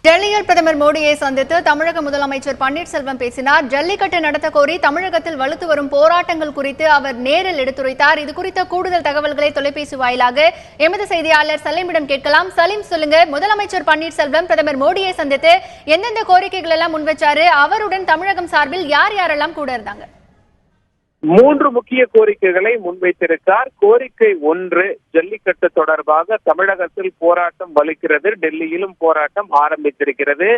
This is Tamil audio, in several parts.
டெல்லியில் பிரதமர் மோடியை சந்தித்து தமிழக முதலமைச்சர் பன்னீர்செல்வம் பேசினார். ஜல்லிக்கட்டு நடத்த கோரி தமிழகத்தில் வலுத்து வரும் போராட்டங்கள் குறித்து அவர் நேரில் எடுத்துரைத்தார். இது குறித்த கூடுதல் தகவல்களை தொலைபேசி வாயிலாக எமது செய்தியாளர் சலீமிடம் கேட்கலாம். சலீம், சொல்லுங்க. முதலமைச்சர் பன்னீர்செல்வம் பிரதமர் மோடியை சந்தித்து எந்தெந்த கோரிக்கைகள் எல்லாம் முன்வச்சாரு? அவருடன் தமிழகம் சார்பில் யார் யாரெல்லாம் கூட இருந்தாங்க? 3 முக்கிய கோரிக்கைகளை முன்வைத்திருக்கார். கோரிக்கை 1, ஜல்லிக்கட்டு தொடர்பாக தமிழகத்தில் போராட்டம் வலுக்கிறது. டெல்லியிலும் போராட்டம் ஆரம்பித்திருக்கிறது.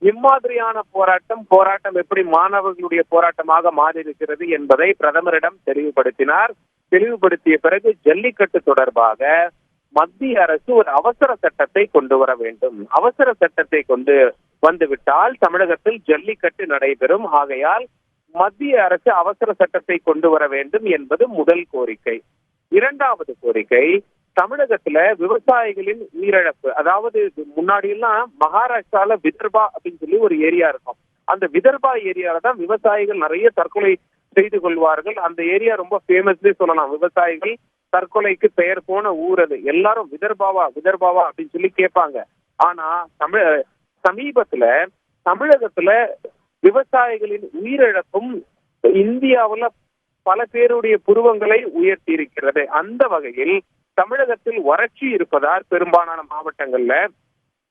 இம்மாதிரியான போராட்டம் எப்படி மாணவர்களுடைய போராட்டமாக மாறியிருக்கிறது என்பதை பிரதமரிடம் தெளிவுபடுத்தினார். தெளிவுபடுத்திய பிறகு ஜல்லிக்கட்டு தொடர்பாக மத்திய அரசு ஒரு அவசர சட்டத்தை கொண்டு வர வேண்டும். அவசர சட்டத்தை கொண்டு வந்துவிட்டால் தமிழகத்தில் ஜல்லிக்கட்டு நடைபெறும். ஆகையால் மத்திய அரசு அவசர சட்டத்தை கொண்டு வர வேண்டும் என்பது முதல் கோரிக்கை. 2வது கோரிக்கை, தமிழகத்துல விவசாயிகளின் உயிரிழப்பு. அதாவது முன்னாடி எல்லாம் மகாராஷ்டிரால விதர்பா அப்படின்னு சொல்லி ஒரு ஏரியா இருக்கும். அந்த விதர்பா ஏரியால தான் விவசாயிகள் நிறைய தற்கொலை செய்து கொள்வார்கள். அந்த ஏரியா ரொம்ப ஃபேமஸ்லி சொல்லலாம். விவசாயிகள் தற்கொலைக்கு பெயர் போன ஊர் அது. எல்லாரும் விதர்பாவா அப்படின்னு சொல்லி கேட்பாங்க. ஆனா சமீபத்துல தமிழகத்துல விவசாயிகளின் உயிரிழப்பும் இந்தியாவுல பல பேருடைய புருவங்களை உயர்த்தி இருக்கிறது. அந்த வகையில் தமிழகத்தில் வறட்சி இருப்பதால் பெரும்பாலான மாவட்டங்கள்ல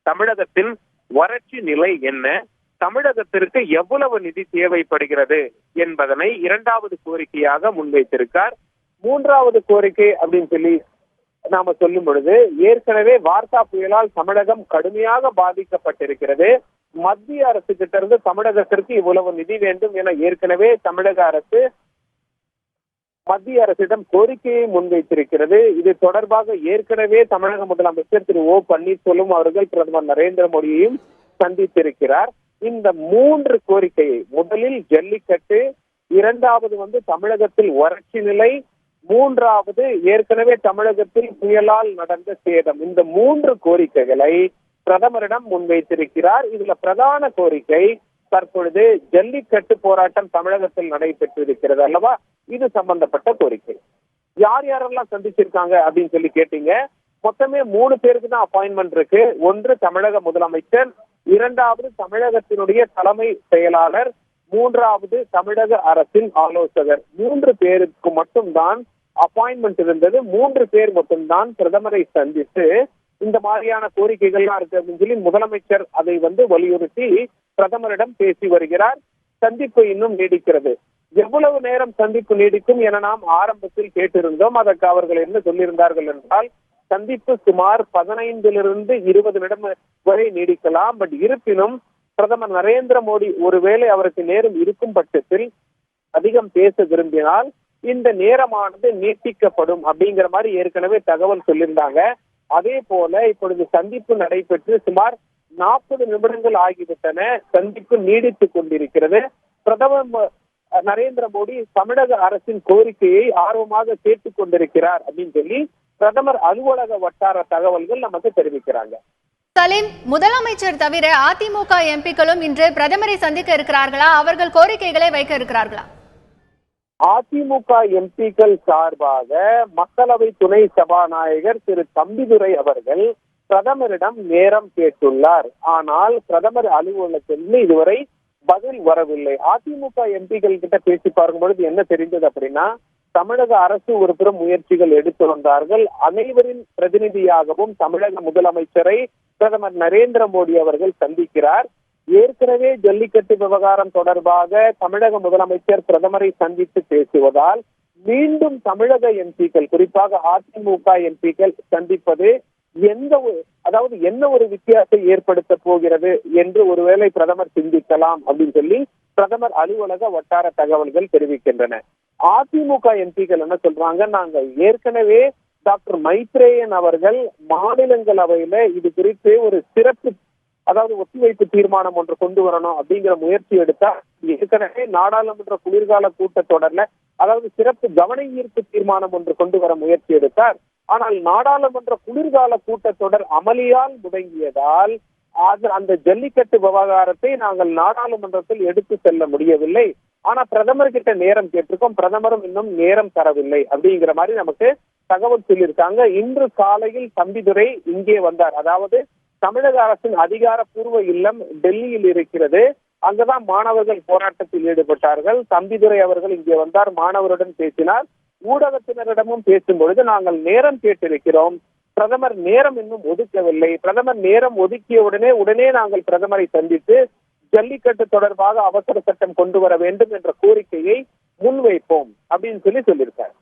தமிழகத்தின் வறட்சி நிலை என்ன, தமிழகத்திற்கு எவ்வளவு நிதி தேவைப்படுகிறது என்பதனை 2வது கோரிக்கையாக முன்வைத்திருக்கார். 3வது கோரிக்கை அப்படின்னு சொல்லி நாம சொல்லும் பொழுது, ஏற்கனவே வார்தா புயலால் தமிழகம் கடுமையாக பாதிக்கப்பட்டிருக்கிறது. மத்திய அரசு கிட்ட இருந்து தமிழகத்திற்கு இவ்வளவு நிதி வேண்டும் என ஏற்கனவே தமிழக அரசு மத்திய அரசிடம் கோரிக்கையை முன்வைத்திருக்கிறது. இது தொடர்பாக ஏற்கனவே தமிழக முதலமைச்சர் திரு ஓ பன்னீர்செல்வம் அவர்கள் பிரதமர் நரேந்திர மோடியையும் சந்தித்திருக்கிறார். இந்த 3 கோரிக்கையை, முதலில் ஜல்லிக்கட்டு, 2வது தமிழகத்தில் வறட்சி நிலை, 3வது ஏற்கனவே தமிழகத்தில் புயலால் நடந்த சேதம், இந்த 3 கோரிக்கைகளை பிரதமரிடம் முன்வைத்திருக்கிறார். இதுல பிரதான கோரிக்கை, தற்பொழுது ஜல்லிக்கட்டு போராட்டம் தமிழகத்தில் நடைபெற்றிருக்கிறது அல்லவா, இது சம்பந்தப்பட்ட கோரிக்கை. யாரெல்லாம் சந்திச்சிருக்காங்க அப்படின்னு சொல்லி கேட்டீங்க. மொத்தமே 3 பேருக்கு தான் அப்பாயின்மெண்ட் இருக்கு. 1 தமிழக முதலமைச்சர், 2வது தமிழகத்தினுடைய தலைமை செயலாளர், 3வது தமிழக அரசின் ஆலோசகர். 3 பேருக்கு மட்டும்தான் அப்பாயின்மெண்ட் இருந்தது. 3 பேர் மட்டும்தான் பிரதமரை சந்தித்து இந்த மாதிரியான கோரிக்கைகள்லாம் இருக்கு அப்படின்னு சொல்லி முதலமைச்சர் அதை வலியுறுத்தி பிரதமரிடம் பேசி வருகிறார். சந்திப்பு இன்னும் நீடிக்கிறது. எவ்வளவு நேரம் சந்திப்பு நீடிக்கும் என நாம் ஆரம்பத்தில் கேட்டிருந்தோம். அதற்கு அவர்கள் என்ன சொல்லியிருந்தார்கள் என்றால், சந்திப்பு சுமார் 15 to 20 நிமிடம் வரை நீடிக்கலாம். பட் இருப்பினும் பிரதமர் நரேந்திர மோடி ஒருவேளை அவருக்கு நேரம் இருக்கும் பட்சத்தில் அதிகம் பேச விரும்பினால் இந்த நேரமானது நீட்டிக்கப்படும் அப்படிங்கிற மாதிரி ஏற்கனவே தகவல் சொல்லியிருந்தாங்க. அதே போல இப்பொழுது சந்திப்பு நடைபெற்று சுமார் 40 நிமிடங்கள் ஆகிவிட்டன. சந்திப்பு நீடித்துக் கொண்டிருக்கிறது. பிரதமர் நரேந்திர மோடி தமிழக அரசின் கோரிக்கையை ஆர்வமாக கேட்டுக் கொண்டிருக்கிறார் அப்படின்னு சொல்லி பிரதமர் அலுவலக வட்டார தகவல்கள் நமக்கு தெரிவிக்கிறாங்க. சலீம், முதலமைச்சர் தவிர அதிமுக எம்பிக்களும் இன்று பிரதமரை சந்திக்க இருக்கிறார்களா? அவர்கள் கோரிக்கைகளை வைக்க இருக்கிறார்களா? அதிமுக எம்பிக்கள் சார்பாக மக்களவை துணை சபாநாயகர் திரு தம்பிதுரை அவர்கள் பிரதமரிடம் நேரம் கேட்டுள்ளார். ஆனால் பிரதமர் அலுவலகத்தில் இதுவரை பதில் வரவில்லை. அதிமுக எம்பிக்கள் கிட்ட பேசி பார்க்கும் பொழுது என்ன தெரிந்தது அப்படின்னா, தமிழக அரசு ஒரு புறம் முயற்சிகள் எடுத்து வந்தார்கள். அனைவரின் பிரதிநிதியாகவும் தமிழக முதலமைச்சரை பிரதமர் நரேந்திர மோடி அவர்கள் சந்திக்கிறார். ஏற்கனவே ஜல்லிக்கட்டு விவகாரம் தொடர்பாக தமிழக முதலமைச்சர் பிரதமரை சந்தித்து பேசுவதால் மீண்டும் தமிழக எம்பிக்கள், குறிப்பாக அதிமுக எம்பிக்கள் சந்திப்பது என்ன ஒரு வித்தியாசத்தை ஏற்படுத்த போகிறது என்று ஒருவேளை பிரதமர் சிந்திக்கலாம் அப்படின்னு சொல்லி பிரதமர் அலுவலக வட்டார தகவல்கள் தெரிவிக்கின்றன. அதிமுக எம்பிக்கள் என்ன சொல்றாங்க, நாங்க ஏற்கனவே டாக்டர் மைத்ரேயன் அவர்கள் மாநிலங்களவையில இது குறித்து ஒரு சிறப்பு ஒத்திவைப்பு தீர்மானம் ஒன்று கொண்டு வரணும் அப்படிங்கிற முயற்சி எடுத்தா, ஏற்கனவே நாடாளுமன்ற குளிர்கால கூட்டத்தொடர்ல சிறப்பு கவன ஈர்ப்பு தீர்மானம் ஒன்று கொண்டு வர முயற்சி எடுத்தார். ஆனால் நாடாளுமன்ற குளிர்கால கூட்டத்தொடர் அமளியால் முடங்கியதால் அந்த ஜல்லிக்கட்டு விவகாரத்தை நாங்கள் நாடாளுமன்றத்தில் எடுத்து செல்ல முடியவில்லை. ஆனா பிரதமர் கிட்ட நேரம் கேட்டிருக்கோம், பிரதமரும் இன்னும் நேரம் தரவில்லை அப்படிங்கிற மாதிரி நமக்கு தகவல் சொல்லியிருக்காங்க. இன்று காலையில் தம்பிதுரை இங்கே வந்தார். அதாவது தமிழக அரசின் அதிகாரப்பூர்வ இல்லம் டெல்லியில் இருக்கிறது. அங்குதான் மாணவர்கள் போராட்டத்தில் ஈடுபட்டார்கள். தம்பிதுரை அவர்கள் இங்கே வந்தார், மாணவருடன் பேசினார். ஊடகத்தினரிடமும் பேசும்பொழுது நாங்கள் நேரம் கேட்டிருக்கிறோம், பிரதமர் நேரம் இன்னும் ஒதுக்கவில்லை. பிரதமர் நேரம் ஒதுக்கிய உடனே நாங்கள் பிரதமரை சந்தித்து ஜல்லிக்கட்டு தொடர்பாக அவசர சட்டம் கொண்டு வர வேண்டும் என்ற கோரிக்கையை முன்வைப்போம் அப்படின்னு சொல்லியிருக்காரு.